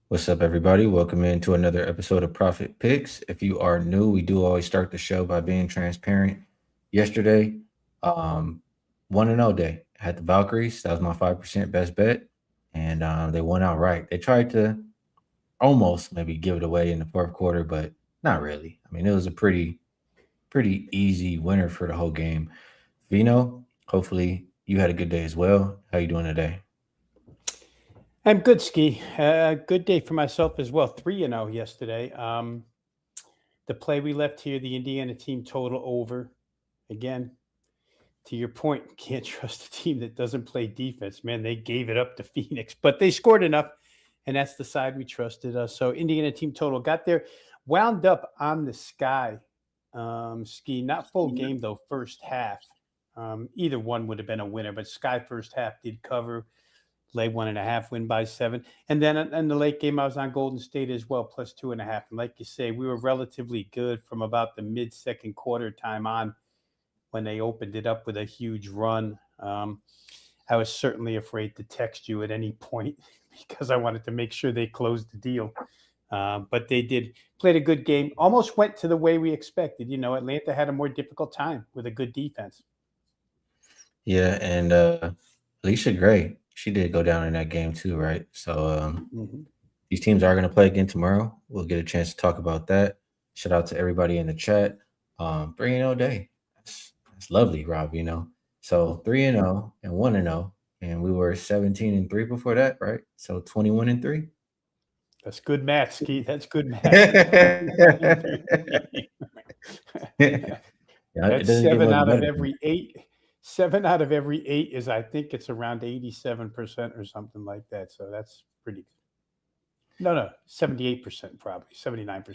What's up, everybody? Welcome into another episode of Profit Picks. If you are new, we do always start the show by being transparent. Yesterday, um, 1-0 day. I had the Valkyries. That was my 5% best bet. And they won outright. They tried to almost maybe give it away in the fourth quarter, but not really. I mean, it was a pretty easy winner for the whole game. Vino, hopefully you had a good day as well. How you doing today? I'm good, Skee. Good day for myself as well. 3-0 yesterday. The play we left here, the Indiana team total over. Again, to your point, can't trust a team that doesn't play defense. Man, they gave it up to Phoenix, but they scored enough, and that's the side we trusted. So Indiana team total got there, wound up on the sky. Skee, not full game though. First half, either one would have been a winner, but Sky first half did cover, lay 1.5, win by 7. And then in the late game, I was on Golden State as well, plus 2.5. And like you say, we were relatively good from about the mid second quarter time on when they opened it up with a huge run. I was certainly afraid to text you at any point because I wanted to make sure they closed the deal. But they did, played a good game, almost went to the way we expected. Atlanta had a more difficult time with a good defense. Yeah, and Alicia Gray, she did go down in that game too, right? So Mhm. these teams are going to play again tomorrow. We'll get a chance to talk about that. Shout out to everybody in the chat. 3-0 day. That's lovely, Rob. So 3-0 and 1-0, and we were 17-3 before that, right? So 21-3. That's good math, Ski. That's good math. Yeah, it That's doesn't get seven much out of better than every eight. 7 out of every 8 is, I think it's around 87% or something like that. So that's pretty good. No, 78% probably, 79%.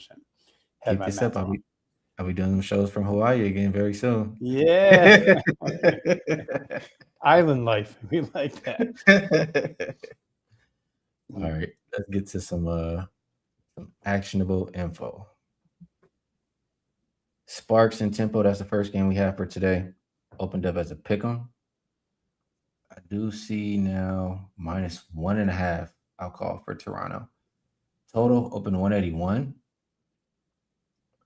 Had keep my this up. math I'll wrong. be I'll be doing them shows from Hawaii again very soon. Yeah. Island life. We like that. All right, let's get to some actionable info. Sparks and Tempo, that's the first game we have for today. Opened up as a pick 'em. I do see now minus 1.5. I'll call for Toronto. Total open 181.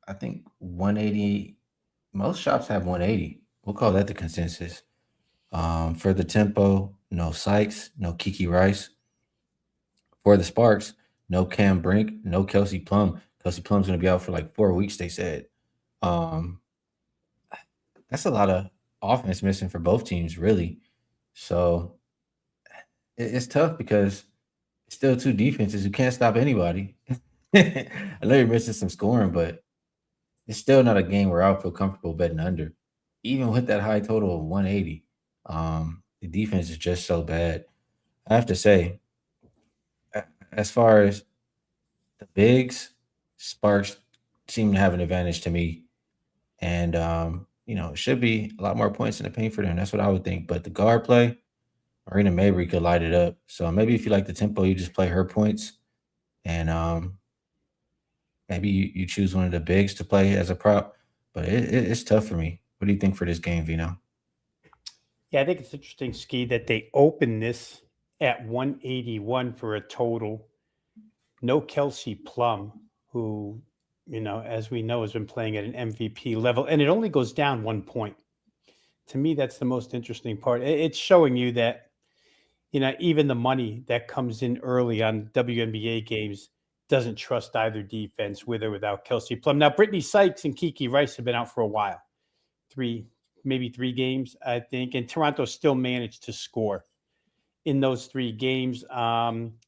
I think 180. Most shops have 180. We'll call that the consensus. For the Tempo, no Sykes, no Kiki Rice. For the Sparks, no Cam Brink, no Kelsey Plum. Kelsey Plum's going to be out for like 4 weeks, they said. Um, that's a lot of offense missing for both teams, really. So it's tough because it's still two defenses who can't stop anybody. I know you're missing some scoring, but it's still not a game where I feel comfortable betting under, even with that high total of 180. The defense is just so bad. I have to say, as far as the bigs, Sparks seem to have an advantage to me, and it should be a lot more points in the paint for them. That's what I would think. But the guard play, Marina Mabry could light it up. So maybe if you like the tempo, you just play her points, and maybe you choose one of the bigs to play as a prop. But it's tough for me. What do you think for this game, Vino? Yeah, I think it's interesting, Ski, that they open this at 181 for a total. No Kelsey Plum, who, as we know, has been playing at an MVP level, and it only goes down 1 point. To me, that's the most interesting part. It's showing you that, even the money that comes in early on WNBA games doesn't trust either defense with or without Kelsey Plum. Now, Brittany Sykes and Kiki Rice have been out for a while, three, maybe 3 games, I think, and Toronto still managed to score in those 3 games.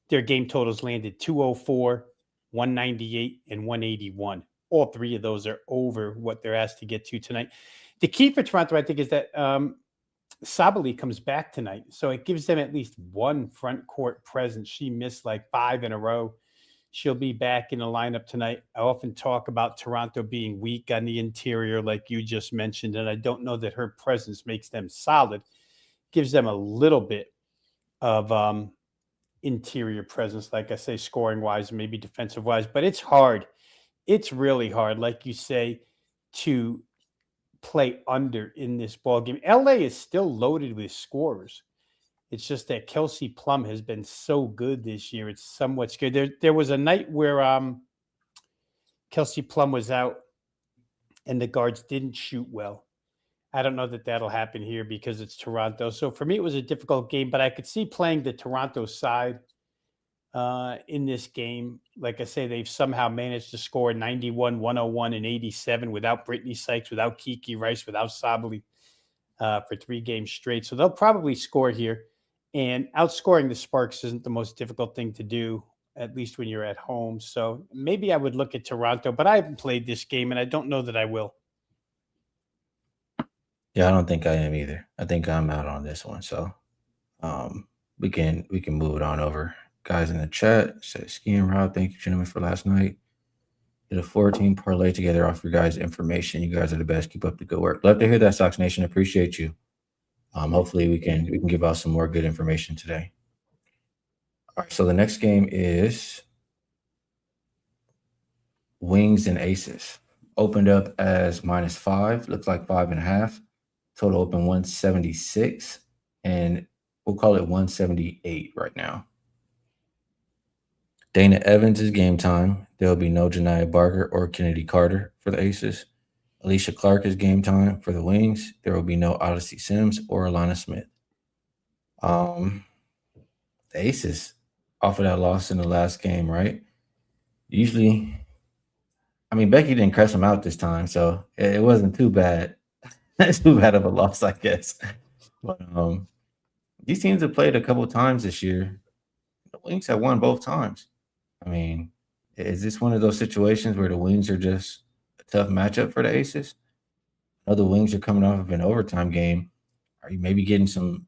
Their game totals landed 204, 198, and 181. All 3 of those are over what they're asked to get to tonight. The key for Toronto, I think, is that Sabali comes back tonight. So it gives them at least one front court presence. She missed like 5 in a row. She'll be back in the lineup tonight. I often talk about Toronto being weak on the interior, like you just mentioned, and I don't know that her presence makes them solid. Gives them a little bit of interior presence, like I say, scoring wise, maybe defensive wise, but it's hard. It's really hard, like you say, to play under in this ball game. LA is still loaded with scorers. It's just that Kelsey Plum has been so good this year. It's somewhat scary. There was a night where Kelsey Plum was out and the guards didn't shoot well. I don't know that that'll happen here because it's Toronto. So for me, it was a difficult game, but I could see playing the Toronto side in this game. Like I say, they've somehow managed to score 91, 101, and 87 without Brittany Sykes, without Kiki Rice, without Sabali for 3 games straight. So they'll probably score here. And outscoring the Sparks isn't the most difficult thing to do, at least when you're at home. So maybe I would look at Toronto, but I haven't played this game and I don't know that I will. Yeah, I don't think I am either. I think I'm out on this one. So we can move it on over. Guys in the chat says Skee and Rob, thank you, gentlemen, for last night. Did a 14 parlay together off your guys' information. You guys are the best. Keep up the good work. Love to hear that, Sox Nation. Appreciate you. Hopefully we can give out some more good information today. All right, so the next game is Wings and Aces. Opened up as -5, looks like 5.5. Total open 176, and we'll call it 178 right now. Dana Evans is game time. There will be no Janiah Barker or Kennedy Carter for the Aces. Alicia Clark is game time for the Wings. There will be no Odyssey Sims or Alana Smith. The Aces off of that loss in the last game, right? Usually, I mean, Becky didn't crush them out this time, so it wasn't too bad. Too bad of a loss, I guess. But these teams have played a couple times this year. The Wings have won both times. I mean, is this one of those situations where the Wings are just a tough matchup for the Aces? I know the Wings are coming off of an overtime game. Are you maybe getting some,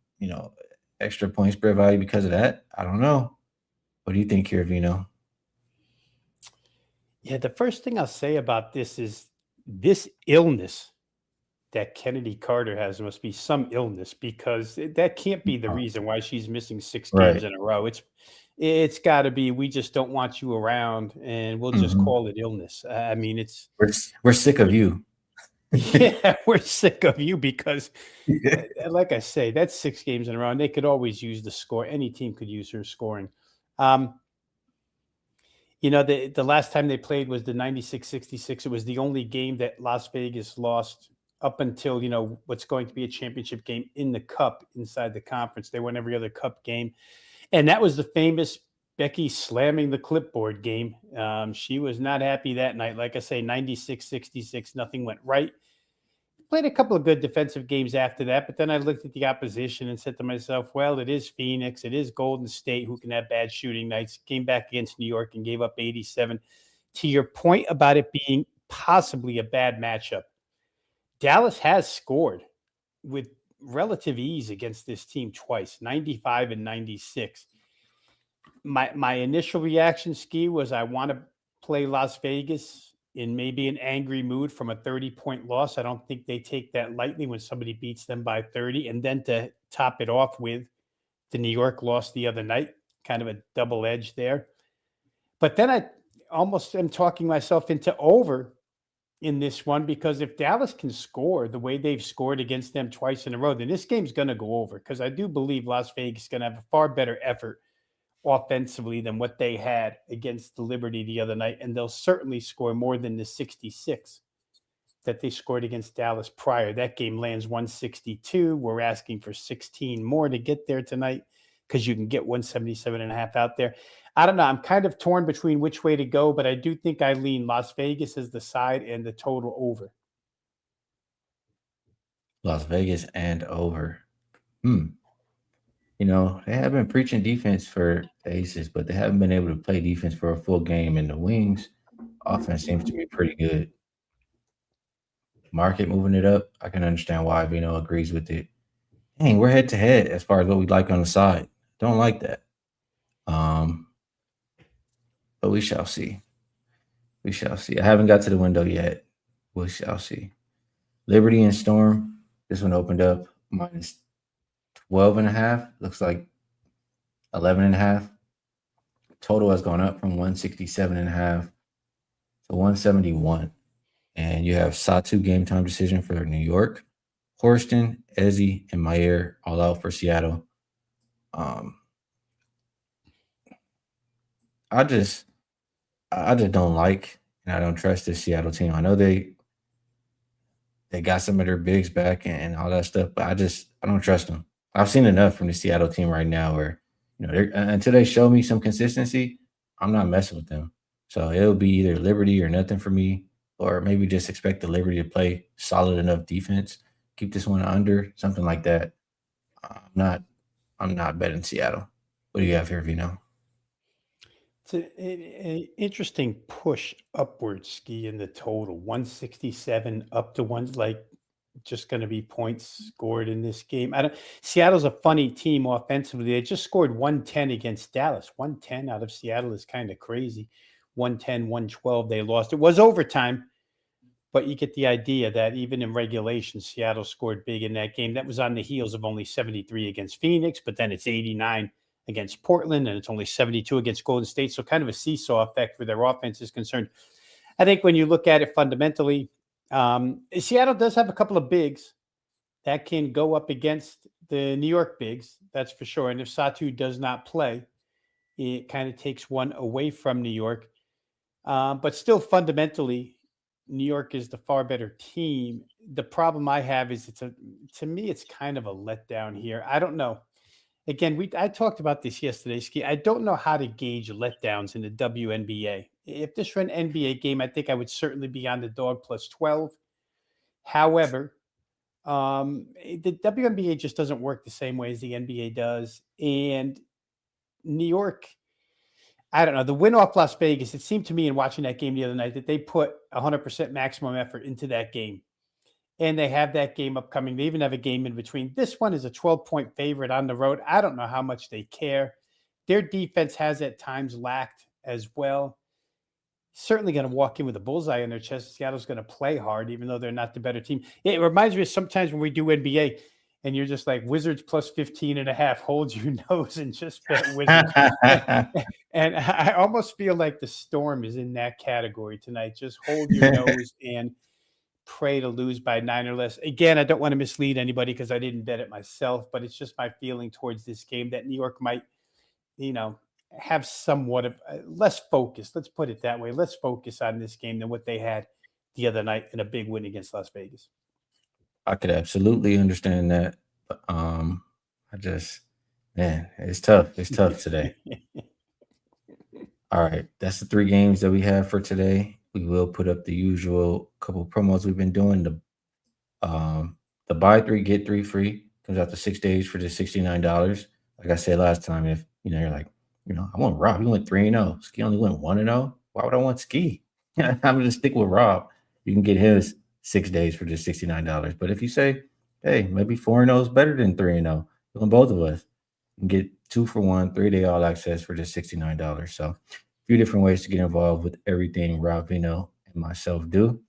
extra point spread value because of that? I don't know. What do you think here, Vino? Yeah, the first thing I'll say about this is this illness that Kennedy Carter has must be some illness because that can't be the reason why she's missing 6 games Right. in a row. It's got to be we just don't want you around, and we'll just call it illness. I mean, it's we're sick of you. yeah, we're sick of you because, like I say, that's 6 games in a row, and they could always use the score. Any team could use her scoring. The last time they played was the 96-66. It was the only game that Las Vegas lost up until, what's going to be a championship game in the cup inside the conference. They won every other cup game. And that was the famous Becky slamming the clipboard game. She was not happy that night. Like I say, 96-66, nothing went right. Played a couple of good defensive games after that, but then I looked at the opposition and said to myself, well, it is Phoenix, it is Golden State who can have bad shooting nights. Came back against New York and gave up 87. To your point about it being possibly a bad matchup, Dallas has scored with relative ease against this team twice, 95 and 96. My initial reaction, Skee, was I want to play Las Vegas in maybe an angry mood from a 30-point loss. I don't think they take that lightly when somebody beats them by 30. And then to top it off with the New York loss the other night, kind of a double edge there. But then I almost am talking myself into over in this one because if Dallas can score the way they've scored against them twice in a row, then this game's going to go over because I do believe Las Vegas is going to have a far better effort offensively than what they had against the Liberty the other night. And they'll certainly score more than the 66 that they scored against Dallas prior. That game lands 162. We're asking for 16 more to get there tonight because you can get 177.5 out there. I don't know. I'm kind of torn between which way to go, but I do think I lean Las Vegas as the side and the total over. Las Vegas and over. They have been preaching defense for the Aces, but they haven't been able to play defense for a full game. And the Wings offense seems to be pretty good. Market moving it up. I can understand why Vino agrees with it. Dang, we're head to head as far as what we like on the side. Don't like that. But we shall see. We shall see. I haven't got to the window yet. We shall see. Liberty and Storm. This one opened up -12.5. Looks like 11.5. Total has gone up from 167.5 to 171. And you have Satu game time decision for New York. Horston, Ezzy, and Mayer all out for Seattle. Um, I just I just don't like and I don't trust this Seattle team. I know they got some of their bigs back and all that stuff, but I don't trust them. I've seen enough from the Seattle team right now where until they show me some consistency, I'm not messing with them. So it'll be either Liberty or nothing for me, or maybe just expect the Liberty to play solid enough defense, keep this one under something like that. I'm not I'm not betting Seattle. What do you have here, Vino? It's an interesting push upward ski in the total 167 up to one's like just going to be points scored in this game. I don't Seattle's a funny team offensively. They just scored 110 against Dallas. 110 out of Seattle is kind of crazy. 110, 112 they lost. It was overtime, but you get the idea that even in regulation, Seattle scored big in that game. That was on the heels of only 73 against Phoenix, but then it's 89 against Portland, and it's only 72 against Golden State. So kind of a seesaw effect where their offense is concerned. I think when you look at it fundamentally, Seattle does have a couple of bigs that can go up against the New York bigs. That's for sure. And if Satu does not play, it kind of takes one away from New York. But still, fundamentally, New York is the far better team. The problem I have is to me, it's kind of a letdown here. I don't know. Again, I talked about this yesterday, Ski. I don't know how to gauge letdowns in the WNBA. If this were an NBA game, I think I would certainly be on the dog plus 12. However, the WNBA just doesn't work the same way as the NBA does. And New York, I don't know, the win off Las Vegas, it seemed to me in watching that game the other night that they put 100% maximum effort into that game. And they have that game upcoming. They even have a game in between. This one is a 12-point favorite on the road. I don't know how much they care. Their defense has at times lacked as well. Certainly going to walk in with a bullseye on their chest. Seattle's going to play hard, even though they're not the better team. It reminds me of sometimes when we do NBA and you're just like Wizards plus 15.5, hold your nose and just bet Wizards. And I almost feel like the Storm is in that category tonight. Just hold your nose and pray to lose by 9 or less. Again, I don't want to mislead anybody because I didn't bet it myself, but it's just my feeling towards this game that New York might, you know, have somewhat of less focus. Let's put it that way. Let's focus on this game than what they had the other night in a big win against Las Vegas. I could absolutely understand that. But I just man, it's tough. It's tough today. All right, that's the three games that we have for today. We will put up the usual couple promos we've been doing. The buy three get three free comes out to 6 days for just $69. Like I said last time, if you're like, I want Rob. He went 3-0. Skee only went 1-0. Why would I want Skee? I'm gonna stick with Rob. You can get his 6 days for just $69. But if you say, hey, maybe 4-0 is better than 3-0, you want both of us. You can get 2-for-1, 3-day all access for just $69. So a few different ways to get involved with everything Rob Veno and myself do.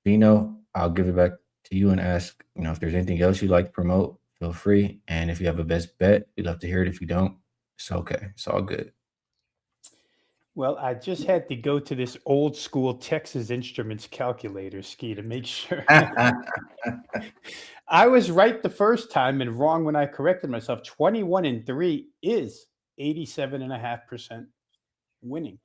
Vino, I'll give it back to you and ask, if there's anything else you'd like to promote, feel free. And if you have a best bet, we'd love to hear it. If you don't, it's okay. It's all good. Well, I just had to go to this old school Texas Instruments calculator, Ski, to make sure. I was right the first time and wrong when I corrected myself. 21-3 is 87.5% winning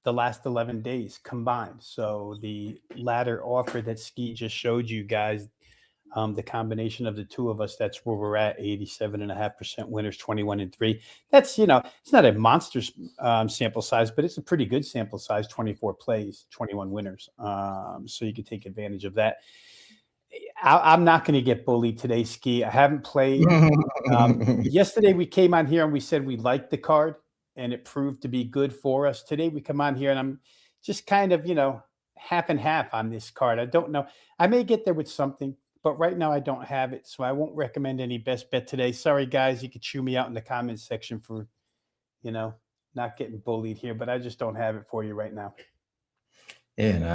the last 11 days combined. So the latter offer that Ski just showed you guys, the combination of the two of us, that's where we're at. 87.5% winners, 21-3. That's, it's not a monster sample size, but it's a pretty good sample size. 24 plays, 21 winners. So you can take advantage of that. I'm not going to get bullied today, Ski. I haven't played. Yesterday we came on here and we said we liked the card and it proved to be good for us. Today we come on here and I'm just kind of, half and half on this card. I don't know. I may get there with something, but right now I don't have it. So I won't recommend any best bet today. Sorry, guys. You could chew me out in the comments section for, not getting bullied here, but I just don't have it for you right now. Yeah, and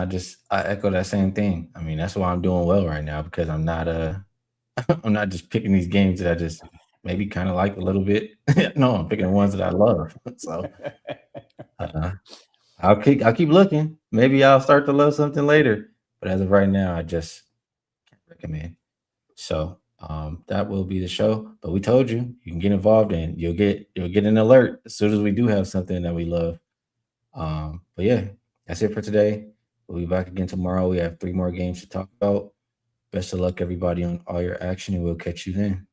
I echo that same thing. I mean, that's why I'm doing well right now because I'm not I'm not just picking these games that I just maybe kind of like a little bit. No, I'm picking the ones that I love. So I'll keep looking. Maybe I'll start to love something later. But as of right now, I just can't recommend. So That will be the show. But we told you you can get involved and you'll get an alert as soon as we do have something that we love. But yeah, that's it for today. We'll be back again tomorrow. We have 3 more games to talk about. Best of luck, everybody, on all your action, and we'll catch you then.